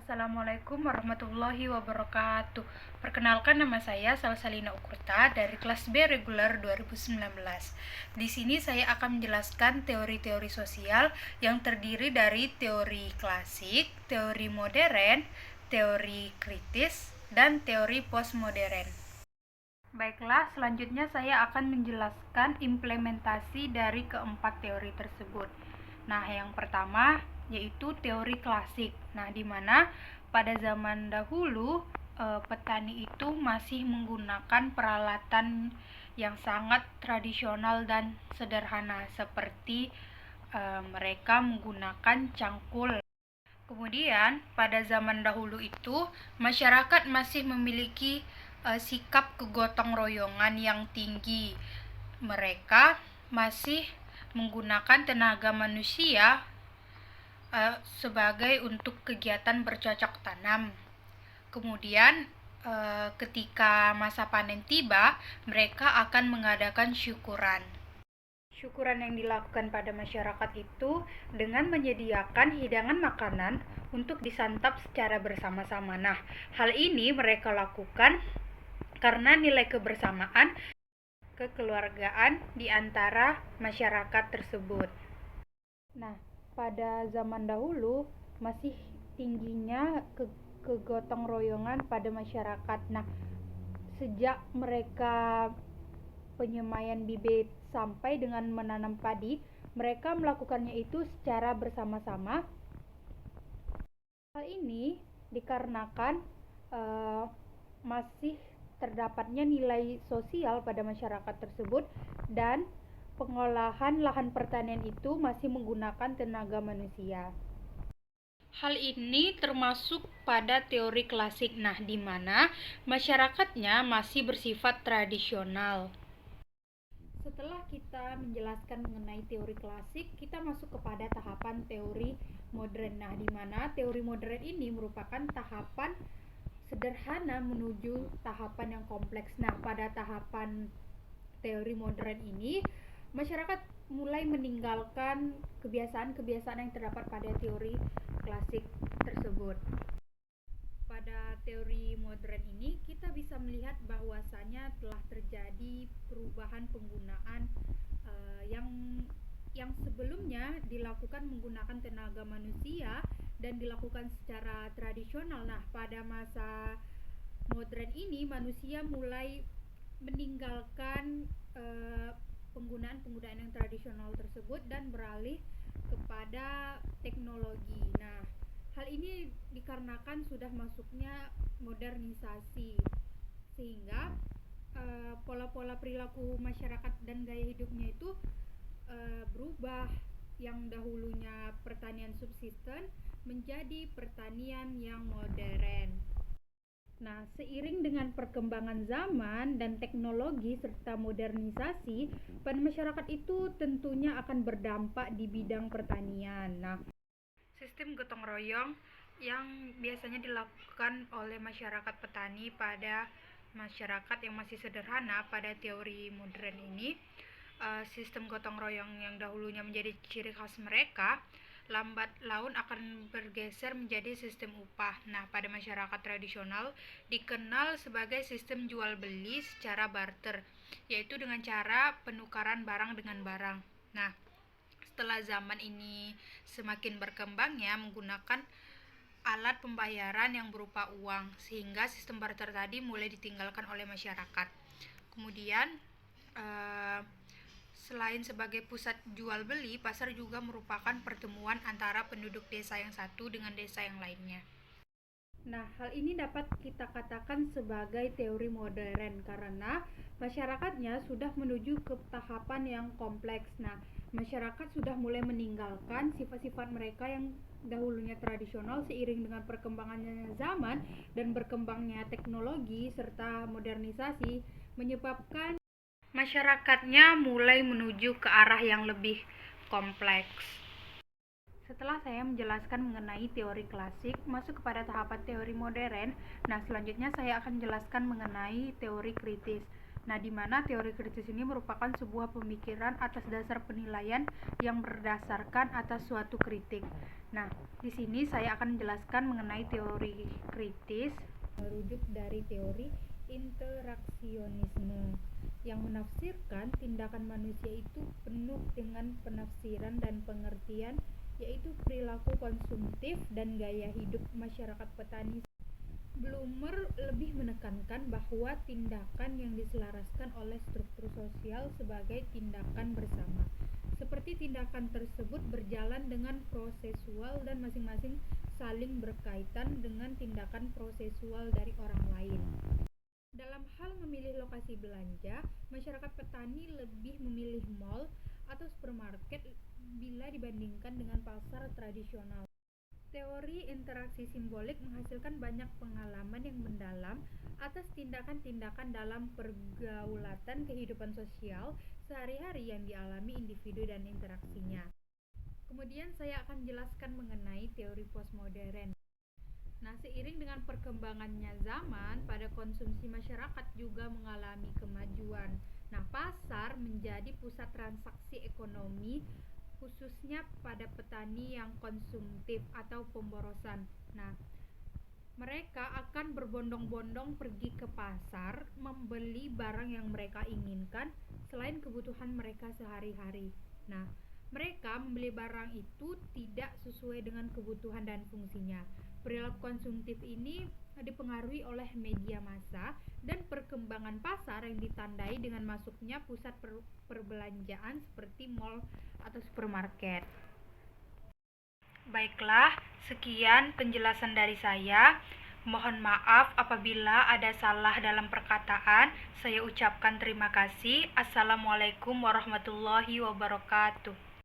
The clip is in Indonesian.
Assalamualaikum warahmatullahi wabarakatuh. Perkenalkan, nama saya Salsalina Ukurta dari kelas B reguler 2019. Di sini saya akan menjelaskan teori-teori sosial yang terdiri dari teori klasik, teori modern, teori kritis, dan teori postmodern. Baiklah, selanjutnya saya akan menjelaskan implementasi dari keempat teori tersebut. Nah, yang pertama yaitu teori klasik. Nah, di mana pada zaman dahulu petani itu masih menggunakan peralatan yang sangat tradisional dan sederhana seperti mereka menggunakan cangkul. Kemudian, pada zaman dahulu itu, masyarakat masih memiliki sikap kegotong royongan yang tinggi. Mereka masih menggunakan tenaga manusia sebagai untuk kegiatan bercocok tanam. Kemudian, ketika masa panen tiba, mereka akan mengadakan syukuran. Syukuran yang dilakukan pada masyarakat itu dengan menyediakan hidangan makanan untuk disantap secara bersama-sama. Nah, hal ini mereka lakukan karena nilai kebersamaan, kekeluargaan di antara masyarakat tersebut. Nah, pada zaman dahulu masih tingginya kegotong royongan pada masyarakat. Nah, sejak mereka penyemaian bibit sampai dengan menanam padi, mereka melakukannya itu secara bersama-sama. Hal ini dikarenakan masih terdapatnya nilai sosial pada masyarakat tersebut dan pengolahan lahan pertanian itu masih menggunakan tenaga manusia. Hal ini termasuk pada teori klasik, nah di mana masyarakatnya masih bersifat tradisional. Setelah kita menjelaskan mengenai teori klasik, kita masuk kepada tahapan teori modern. Nah, di mana teori modern ini merupakan tahapan sederhana menuju tahapan yang kompleks. Nah, pada tahapan teori modern ini, masyarakat mulai meninggalkan kebiasaan-kebiasaan yang terdapat pada teori klasik tersebut. Pada teori modern ini kita bisa melihat bahwasanya telah terjadi perubahan penggunaan yang sebelumnya dilakukan menggunakan tenaga manusia dan dilakukan secara tradisional. Nah, pada masa modern ini manusia mulai meninggalkan penggunaan yang tradisional tersebut dan beralih kepada teknologi. Nah, hal ini dikarenakan sudah masuknya modernisasi, sehingga pola-pola perilaku masyarakat dan gaya hidupnya itu berubah. Yang dahulunya pertanian subsisten menjadi pertanian yang modern. Nah, seiring dengan perkembangan zaman dan teknologi serta modernisasi, pada masyarakat itu tentunya akan berdampak di bidang pertanian. Nah, sistem gotong royong yang biasanya dilakukan oleh masyarakat petani pada masyarakat yang masih sederhana pada teori modern ini, sistem gotong royong yang dahulunya menjadi ciri khas mereka, lambat laun akan bergeser menjadi sistem upah. Nah, pada masyarakat tradisional dikenal sebagai sistem jual beli secara barter, yaitu dengan cara penukaran barang dengan barang. Nah, setelah zaman ini semakin berkembangnya menggunakan alat pembayaran yang berupa uang, sehingga sistem barter tadi mulai ditinggalkan oleh masyarakat. Kemudian selain sebagai pusat jual beli, pasar juga merupakan pertemuan antara penduduk desa yang satu dengan desa yang lainnya. Nah, hal ini dapat kita katakan sebagai teori modern karena masyarakatnya sudah menuju ke tahapan yang kompleks. Nah, masyarakat sudah mulai meninggalkan sifat-sifat mereka yang dahulunya tradisional seiring dengan perkembangannya zaman dan berkembangnya teknologi serta modernisasi menyebabkan masyarakatnya mulai menuju ke arah yang lebih kompleks. Setelah saya menjelaskan mengenai teori klasik, masuk kepada tahapan teori modern. Nah, selanjutnya saya akan menjelaskan mengenai teori kritis. Nah, di mana teori kritis ini merupakan sebuah pemikiran atas dasar penilaian yang berdasarkan atas suatu kritik. Nah, di sini saya akan menjelaskan mengenai teori kritis merujuk dari teori interaksionisme yang menafsirkan tindakan manusia itu penuh dengan penafsiran dan pengertian, yaitu perilaku konsumtif dan gaya hidup masyarakat petani. Bloomer lebih menekankan bahwa tindakan yang diselaraskan oleh struktur sosial sebagai tindakan bersama. Seperti tindakan tersebut berjalan dengan prosesual dan masing-masing saling berkaitan dengan tindakan prosesual dari orang lain. Dalam hal memilih lokasi belanja, masyarakat petani lebih memilih mall atau supermarket bila dibandingkan dengan pasar tradisional. Teori interaksi simbolik menghasilkan banyak pengalaman yang mendalam atas tindakan-tindakan dalam pergaulatan kehidupan sosial sehari-hari yang dialami individu dan interaksinya. Kemudian saya akan jelaskan mengenai teori postmodern. Nah, seiring dengan perkembangannya zaman, pada konsumsi masyarakat juga mengalami kemajuan. Nah, pasar menjadi pusat transaksi ekonomi, khususnya pada petani yang konsumtif atau pemborosan. Nah, mereka akan berbondong-bondong pergi ke pasar membeli barang yang mereka inginkan selain kebutuhan mereka sehari-hari. Nah, mereka membeli barang itu tidak sesuai dengan kebutuhan dan fungsinya. Perilaku konsumtif ini dipengaruhi oleh media massa dan perkembangan pasar yang ditandai dengan masuknya pusat perbelanjaan seperti mall atau supermarket. Baiklah, sekian penjelasan dari saya. Mohon maaf apabila ada salah dalam perkataan. Saya ucapkan terima kasih. Assalamualaikum warahmatullahi wabarakatuh.